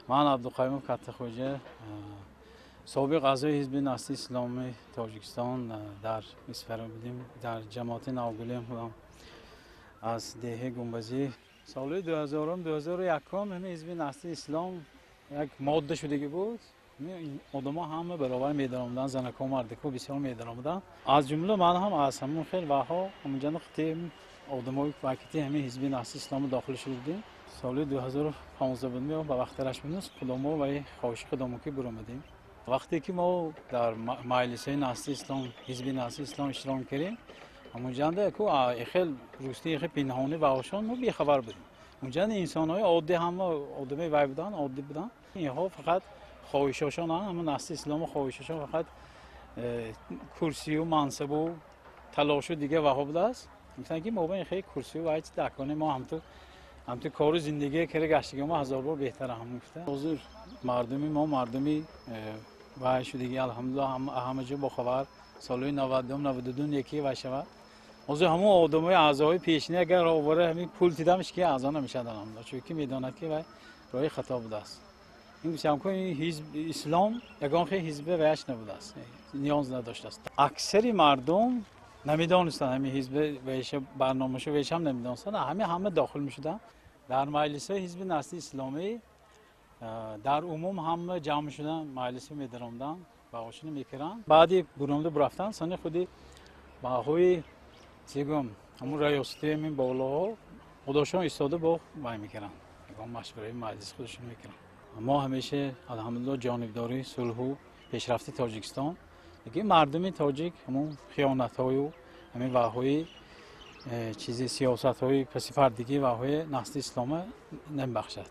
من عبدالقیوم کتخوجه سابق اعضای حزب نسل اسلامی تاجیکستان در اسفر بودیم در جماعت نوگلی بودم از دهه گنبزی سال 2001 همه حزب نسل اسلام یک ماده شده بود. آدم ها همه برابر میدان آمدن، زنک ها مردک ها بسیار میدان آمدن. از جمله من هم از همون خیلی وقتا همونجا نقطه آدم های وقتی همه حزب نسل اسلام داخل شدیم. سال 2015 بودیم و به وقت رش بودیم خودمو و خواهش خودمو که برآمدیم. وقتی که ما در مجلس نسل اسلام حزب نسل اسلام اشتراک کردیم همونجا که خیلی روستی خیلی پنهانی و آشان ما بی‌خبر بودیم. اونجا انسان‌های عادی هم آدمای وای بودن، عادی بودن. اینها فقط خواهشاشون هم نسل اسلام خواهشاشون فقط کرسی و منصب و تلاش و دیگه وها بوده است. مثلا که ما به خیلی کرسی و هیچ دکانه ما هم تو کار زندگی کردیم گشتگی ما هزار بار بهتر هم گفته. حضور مردمی ما مردمی وای شدگی الحمدلله همه جا با خبر سال 92 یکی وای شود. موضوع همون آدمای اعضای پیشینی اگر آوره همین پول دیدمش که اعضا نمیشه دارم چون که میداند که راه خطا بوده است. این بسیار که حزب اسلام یگان خیلی حزب ویش نبوده است، نیاز نداشته است. اکثر مردم نمیدانستند همین حزب ویش برنامه‌شو ویش هم نمیدانستند، همه داخل میشدن. در مجلس حزب نسل اسلامی در عموم هم جمع شدن مجلس میدرامدن و آشنا میکردن. بعدی برنامه برفتن سن خودی با هوی چیگم همون ریاستی همین بالا خودشون ایستاده با وای میکردن، یگان مشوره مجلس خودشون میکردن. ما همیشه الحمدلله جانبداری صلح و پیشرفت تاجیکستان دیگه مردم تاجیک همون خیانت‌های و همین واهای چیزی سیاست‌های پس فردگی واهای نسل اسلام نمیبخشد.